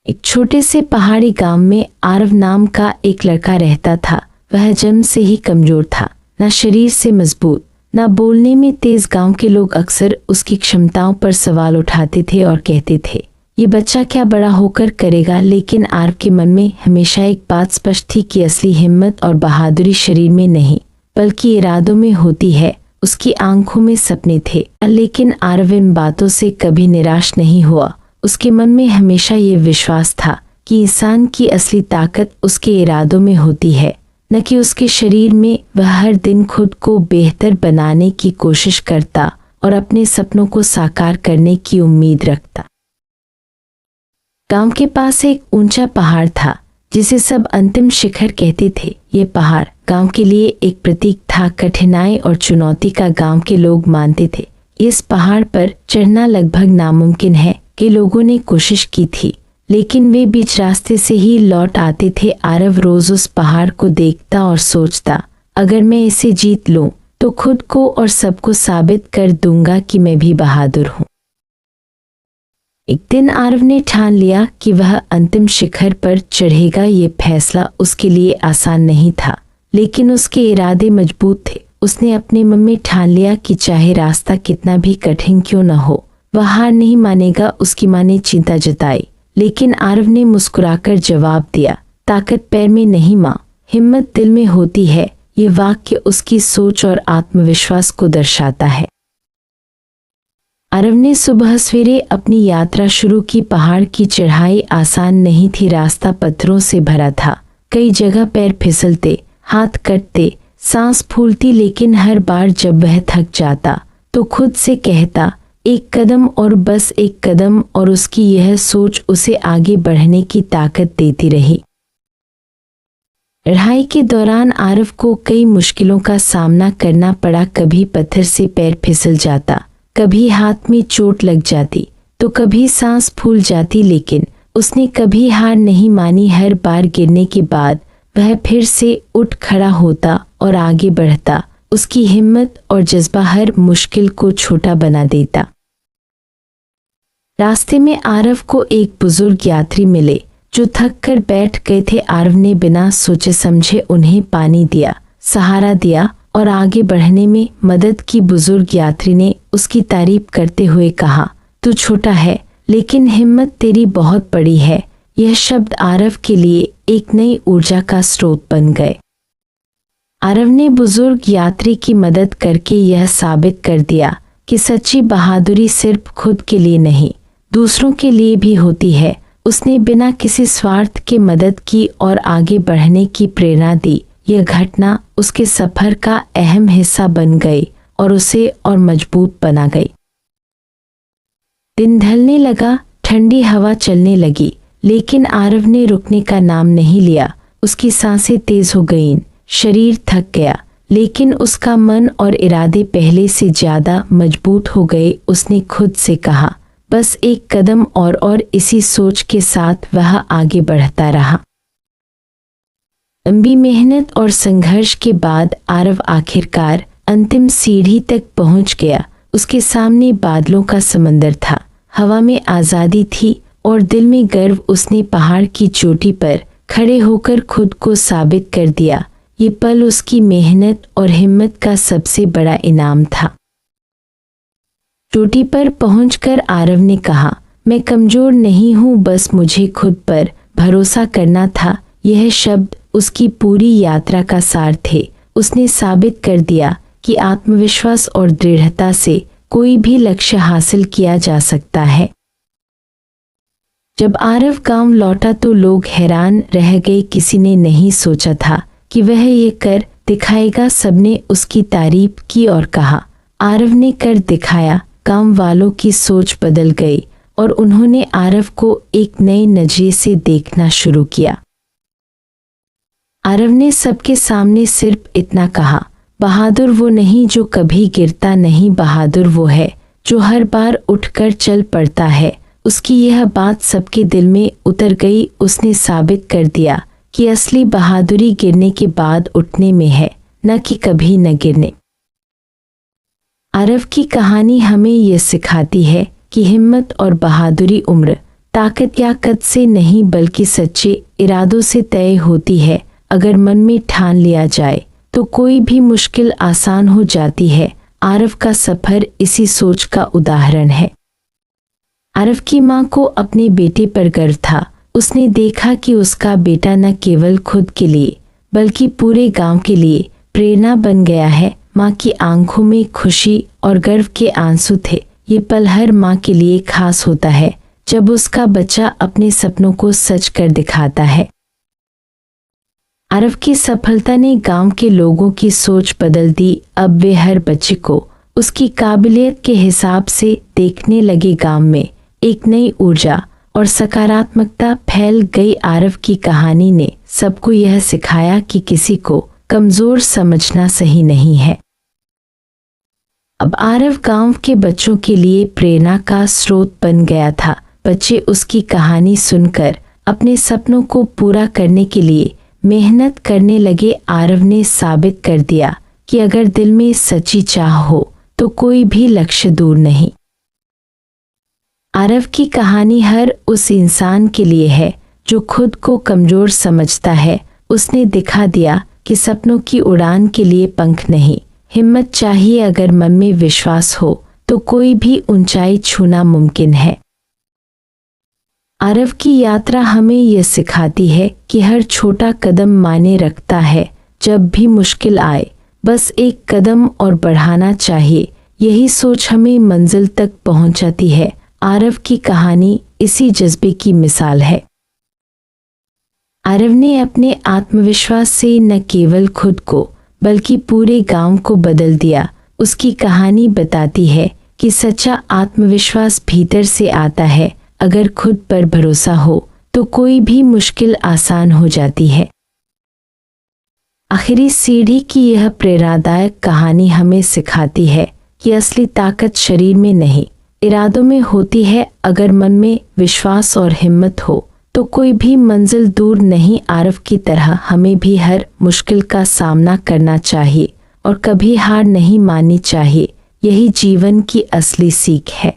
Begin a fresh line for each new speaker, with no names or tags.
एक छोटे से पहाड़ी गांव में आरव नाम का एक लड़का रहता था। वह जन्म से ही कमजोर था, न शरीर से मजबूत, न बोलने में तेज। गांव के लोग अक्सर उसकी क्षमताओं पर सवाल उठाते थे और कहते थे, ये बच्चा क्या बड़ा होकर करेगा। लेकिन आरव के मन में हमेशा एक बात स्पष्ट थी कि असली हिम्मत और बहादुरी शरीर में नहीं बल्कि इरादों में होती है। उसकी आंखों में सपने थे, लेकिन आरव इन बातों से कभी निराश नहीं हुआ। उसके मन में हमेशा ये विश्वास था कि इंसान की असली ताकत उसके इरादों में होती है, न कि उसके शरीर में। वह हर दिन खुद को बेहतर बनाने की कोशिश करता और अपने सपनों को साकार करने की उम्मीद रखता। गांव के पास एक ऊंचा पहाड़ था जिसे सब अंतिम शिखर कहते थे। ये पहाड़ गांव के लिए एक प्रतीक था, कठिनाई और चुनौती का। गांव के लोग मानते थे इस पहाड़ पर चढ़ना लगभग नामुमकिन है। कि लोगों ने कोशिश की थी, लेकिन वे बीच रास्ते से ही लौट आते थे। आरव रोज उस पहाड़ को देखता और सोचता, अगर मैं इसे जीत लूं तो खुद को और सबको साबित कर दूंगा कि मैं भी बहादुर हूं। एक दिन आरव ने ठान लिया कि वह अंतिम शिखर पर चढ़ेगा। ये फैसला उसके लिए आसान नहीं था, लेकिन उसके इरादे मजबूत थे। उसने अपने मन में ठान लिया कि चाहे रास्ता कितना भी कठिन क्यों न हो, वह हार नहीं मानेगा। उसकी मां ने चिंता जताई, लेकिन आरव ने मुस्कुराकर जवाब दिया, ताकत पैर में नहीं मां, हिम्मत दिल में होती है। ये वाक्य उसकी सोच और आत्मविश्वास को दर्शाता है। आरव ने सुबह सवेरे अपनी यात्रा शुरू की। पहाड़ की चढ़ाई आसान नहीं थी, रास्ता पत्थरों से भरा था। कई जगह पैर फिसलते, हाथ कटते, सांस फूलती। लेकिन हर बार जब वह थक जाता तो खुद से कहता, एक कदम और बस एक कदम। और उसकी यह सोच उसे आगे बढ़ने की ताकत देती रही। चढ़ाई के दौरान आरव को कई मुश्किलों का सामना करना पड़ा। कभी पत्थर से पैर फिसल जाता, कभी हाथ में चोट लग जाती, तो कभी सांस फूल जाती। लेकिन उसने कभी हार नहीं मानी। हर बार गिरने के बाद वह फिर से उठ खड़ा होता और आगे बढ़ता। उसकी हिम्मत और जज्बा हर मुश्किल को छोटा बना देता। रास्ते में आरव को एक बुजुर्ग यात्री मिले जो थक कर बैठ गए थे। आरव ने बिना सोचे समझे उन्हें पानी दिया, सहारा दिया और आगे बढ़ने में मदद की। बुजुर्ग यात्री ने उसकी तारीफ करते हुए कहा, तू छोटा है लेकिन हिम्मत तेरी बहुत बड़ी है। यह शब्द आरव के लिए एक नई ऊर्जा का स्रोत बन गए। आरव ने बुजुर्ग यात्री की मदद करके यह साबित कर दिया कि सच्ची बहादुरी सिर्फ खुद के लिए नहीं, दूसरों के लिए भी होती है। उसने बिना किसी स्वार्थ के मदद की और आगे बढ़ने की प्रेरणा दी। यह घटना उसके सफर का अहम हिस्सा बन गई और उसे और मजबूत बना गई। दिन ढलने लगा, ठंडी हवा चलने लगी, लेकिन आरव ने रुकने का नाम नहीं लिया। उसकी सांसें तेज हो गईं, शरीर थक गया, लेकिन उसका मन और इरादे पहले से ज्यादा मजबूत हो गए। उसने खुद से कहा, बस एक कदम और इसी सोच के साथ वह आगे बढ़ता रहा। लंबी मेहनत और संघर्ष के बाद आरव आखिरकार अंतिम सीढ़ी तक पहुंच गया। उसके सामने बादलों का समंदर था, हवा में आज़ादी थी और दिल में गर्व। उसने पहाड़ की चोटी पर खड़े होकर खुद को साबित कर दिया। ये पल उसकी मेहनत और हिम्मत का सबसे बड़ा इनाम था। चोटी पर पहुंचकर आरव ने कहा, मैं कमजोर नहीं हूं, बस मुझे खुद पर भरोसा करना था। यह शब्द उसकी पूरी यात्रा का सार थे। उसने साबित कर दिया कि आत्मविश्वास और दृढ़ता से कोई भी लक्ष्य हासिल किया जा सकता है। जब आरव गांव लौटा तो लोग हैरान रह गए। किसी ने नहीं सोचा था कि वह ये कर दिखाएगा। सबने उसकी तारीफ की और कहा, आरव ने कर दिखाया। गांव वालों की सोच बदल गई और उन्होंने आरव को एक नए नजरिए से देखना शुरू किया। आरव ने सबके सामने सिर्फ इतना कहा, बहादुर वो नहीं जो कभी गिरता नहीं, बहादुर वो है जो हर बार उठकर चल पड़ता है। उसकी यह बात सबके दिल में उतर गई। उसने साबित कर दिया कि असली बहादुरी गिरने के बाद उठने में है, न कि कभी न गिरने। आरव की कहानी हमें यह सिखाती है कि हिम्मत और बहादुरी उम्र, ताकत या कद से नहीं बल्कि सच्चे इरादों से तय होती है। अगर मन में ठान लिया जाए तो कोई भी मुश्किल आसान हो जाती है। आरव का सफर इसी सोच का उदाहरण है। आरव की माँ को अपने बेटे पर गर्व था। उसने देखा कि उसका बेटा न केवल खुद के लिए बल्कि पूरे गांव के लिए प्रेरणा बन गया है। माँ की आंखों में खुशी और गर्व के आंसू थे। ये पल हर माँ के लिए खास होता है जब उसका बच्चा अपने सपनों को सच कर दिखाता है। आरव की सफलता ने गांव के लोगों की सोच बदल दी। अब वे हर बच्चे को उसकी काबिलियत के हिसाब से देखने लगे। गांव में एक नई ऊर्जा और सकारात्मकता फैल गई। आरव की कहानी ने सबको यह सिखाया कि किसी को कमजोर समझना सही नहीं है। अब आरव गांव के बच्चों के लिए प्रेरणा का स्रोत बन गया था। बच्चे उसकी कहानी सुनकर अपने सपनों को पूरा करने के लिए मेहनत करने लगे। आरव ने साबित कर दिया कि अगर दिल में सच्ची चाह हो तो कोई भी लक्ष्य दूर नहीं। आरव की कहानी हर उस इंसान के लिए है जो खुद को कमजोर समझता है। उसने दिखा दिया कि सपनों की उड़ान के लिए पंख नहीं, हिम्मत चाहिए। अगर मन में विश्वास हो तो कोई भी ऊंचाई छूना मुमकिन है। आरव की यात्रा हमें यह सिखाती है कि हर छोटा कदम मायने रखता है। जब भी मुश्किल आए बस एक कदम और बढ़ाना चाहिए। यही सोच हमें मंजिल तक पहुंचाती है। आरव की कहानी इसी जज्बे की मिसाल है। आरव ने अपने आत्मविश्वास से न केवल खुद को बल्कि पूरे गांव को बदल दिया। उसकी कहानी बताती है कि सच्चा आत्मविश्वास भीतर से आता है। अगर खुद पर भरोसा हो तो कोई भी मुश्किल आसान हो जाती है। आखिरी सीढ़ी की यह प्रेरणादायक कहानी हमें सिखाती है कि असली ताकत शरीर में नहीं, इरादों में होती है। अगर मन में विश्वास और हिम्मत हो तो कोई भी मंजिल दूर नहीं। आरव की तरह हमें भी हर मुश्किल का सामना करना चाहिए और कभी हार नहीं माननी चाहिए। यही जीवन की असली सीख है।